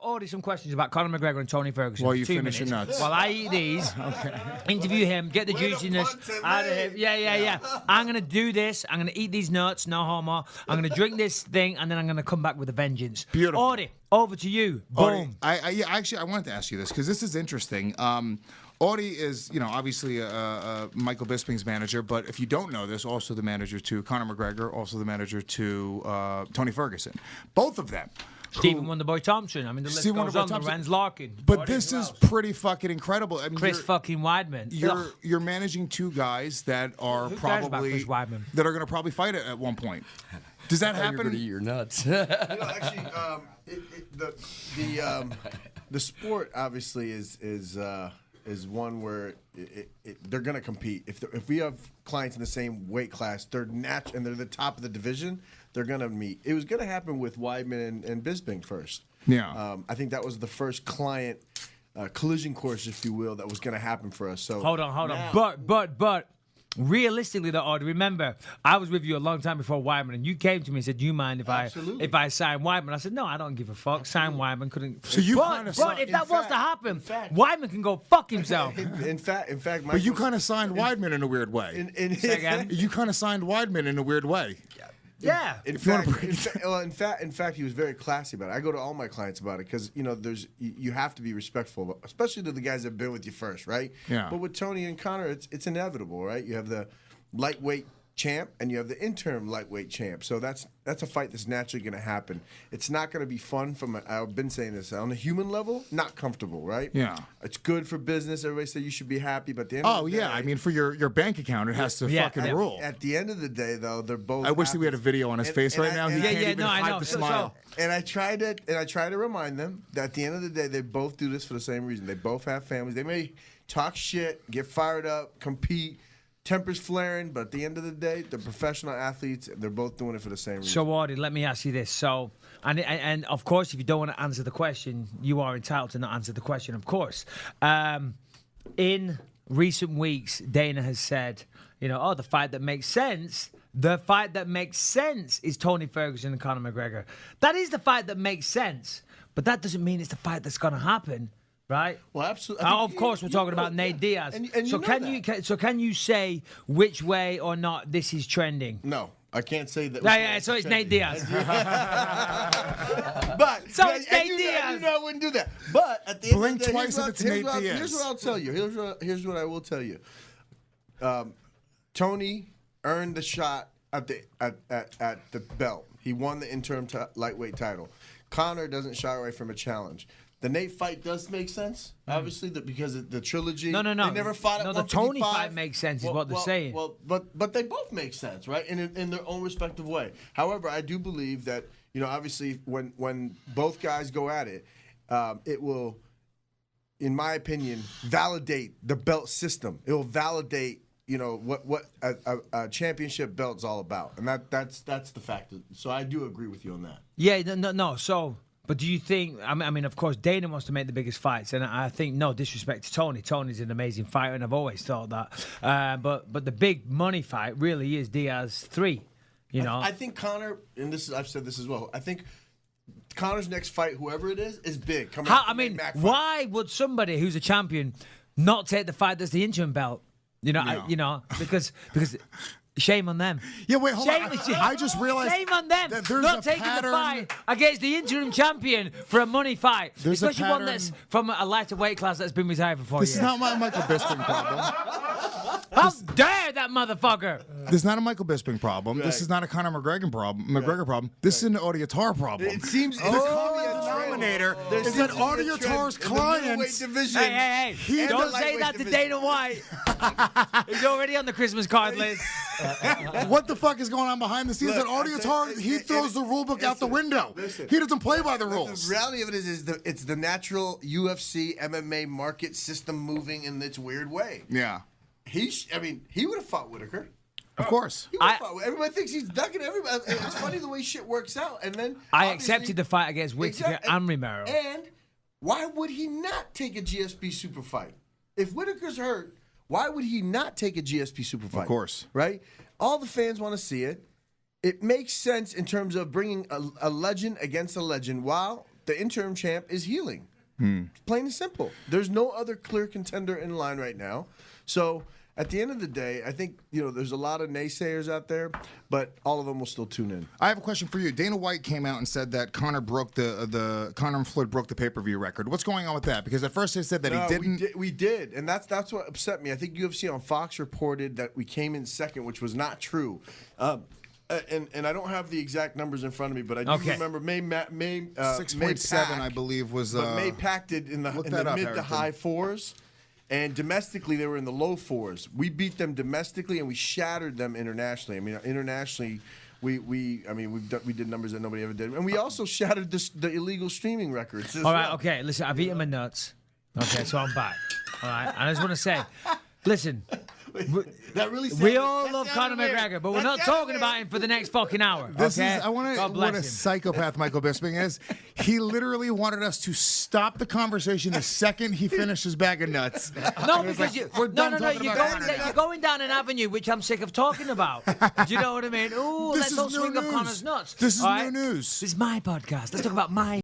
Audie some questions about Conor McGregor and Tony Ferguson. While you 2 finish your minutes. nuts. While I eat these, interview him, get the juiciness out of him. Yeah. I'm going to do this. I'm going to eat these nuts, no homo. I'm going to drink this thing, and then I'm going to come back with a vengeance. Beautiful. Audie, over to you. Boom. Audie, actually, I wanted to ask you this because this is interesting. Audie is, obviously Michael Bisping's manager, but if you don't know this, also the manager to Conor McGregor, also the manager to Tony Ferguson. Both of them. Stephen Wonderboy Thompson. I mean, the list Stephen goes Wonderboy on. Thompson. Lorenz Larkin. But Audie, this who is else? pretty fucking incredible. I mean, Chris fucking Weidman. You're managing two guys that are Who cares about probably Chris Weidman? that are going to probably fight at one point. Does that You're happen? going to eat your nuts. Actually, the sport obviously is one where they're going to compete. If we have clients in the same weight class, and they're the top of the division, they're going to meet. It was going to happen with Weidman and Bisping first. Yeah. I think that was the first client collision course, if you will, that was going to happen for us. So Hold on. But realistically, though, Audie, remember, I was with you a long time before Weidman, and you came to me and said, "Do you mind if I sign Weidman?" I said, "No, I don't give a fuck. Sign Weidman." Couldn't. So you but kinda if that was to happen, Weidman can go fuck himself. In fact, But you kind of signed Weidman in a weird way. Say again? You kind of signed Weidman in a weird way. Yeah. In fact, he was very classy about it. I go to all my clients about it because you have to be respectful, especially to the guys that have been with you first, right? Yeah. But with Tony and Conor, it's inevitable, right? You have the lightweight champ and you have the interim lightweight champ. So that's a fight that's naturally going to happen. It's not going to be fun I've been saying this, on a human level, not comfortable, right? Yeah. It's good for business. Everybody says you should be happy, but at the end of the day, I mean, for your bank account, it has to fucking rule. At the end of the day, though, they're both. I wish that we had a video on his face right now. He can't even hide the smile. And I try to remind them that at the end of the day, they both do this for the same reason. They both have families. They may talk shit, get fired up, compete, tempers flaring, but at the end of the day, they're professional athletes. They're both doing it for the same reason. So, Audie, let me ask you this. So, and of course, if you don't want to answer the question, you are entitled to not answer the question, of course. In recent weeks, Dana has said, the fight that makes sense. The fight that makes sense is Tony Ferguson and Conor McGregor. That is the fight that makes sense, but that doesn't mean it's the fight that's going to happen. Right. Well, absolutely. Of course, we're talking about Nate Diaz. And so can you say which way or not this is trending? No, I can't say that. Yeah. So it's Nate Diaz. But so it's Nate Diaz. I wouldn't do that. But at the end Blink of the day, twice if it's Nate Diaz. Here's what I'll tell you. Here's what I will tell you. Tony earned the shot at the belt. He won the interim lightweight title. Conor doesn't shy away from a challenge. The Nate fight does make sense, obviously, because of the trilogy. No. They never fought at 155. The Tony fight makes sense, is what they're saying. Well, but they both make sense, right? In their own respective way. However, I do believe that, obviously, when both guys go at it, it will, in my opinion, validate the belt system. It will validate, what a championship belt's all about, and that's the fact. So I do agree with you on that. Yeah. No. So. But do you think, I mean, of course, Dana wants to make the biggest fights, and I think, no disrespect to Tony. Tony's an amazing fighter, and I've always thought that. But the big money fight really is Diaz 3, I think Conor, and I've said this as well, I think Conor's next fight, whoever it is big. Why would somebody who's a champion not take the fight that's the interim belt? Because shame on them. Yeah, wait, hold on. I just realized shame on them that there's not a taking pattern. the fight against the interim champion for a money fight. There's a especially one pattern. that's from a lighter weight class that's been retired for 4 years. This is not my Michael Bisping problem. How dare that motherfucker? This is not a Michael Bisping problem. Right. This is not a Conor McGregor problem. This is an Audiatar problem. It seems the common denominator is that Audiatar's clients. Hey! Don't say that to Dana White. He's already on the Christmas card list. What the fuck is going on behind the scenes? That Audiatar, he throws the rule book out the window. He doesn't play by the rules. The reality of it is it's the natural UFC MMA market system moving in its weird way. Yeah. He would have fought Whitaker. Of course. Everybody thinks he's ducking everybody. It's funny the way shit works out. And then I accepted the fight against Whitaker and Romero. And why would he not take a GSP super fight? If Whitaker's hurt, why would he not take a GSP super fight? Of course. Right? All the fans want to see it. It makes sense in terms of bringing a legend against a legend while the interim champ is healing. Plain and simple. There's no other clear contender in line right now. So at the end of the day, I think there's a lot of naysayers out there, but all of them will still tune in. I have a question for you. Dana White came out and said that Conor and Floyd broke the pay-per-view record. What's going on with that? Because at first they said that he didn't. We did, and that's what upset me. I think UFC on Fox reported that we came in second, which was not true. And I don't have the exact numbers in front of me, but I do remember May 6.7, I believe, was. But May packed it in the mid to high fours. And domestically, they were in the low fours. We beat them domestically, and we shattered them internationally. I mean, internationally, we did numbers that nobody ever did, and we also shattered the illegal streaming records. All right, okay. Listen, I've eaten my nuts. Okay, so I'm back. All right, and I just want to say, listen. That really we all love Conor McGregor, but we're not talking about him for the next fucking hour. I want to what a psychopath Michael Bisping is. He literally wanted us to stop the conversation the second he finished his bag of nuts. No, because you're going down an avenue which I'm sick of talking about. Do you know what I mean? Ooh, let's all swing up Conor's nuts. This is new news. This is my podcast. Let's talk about my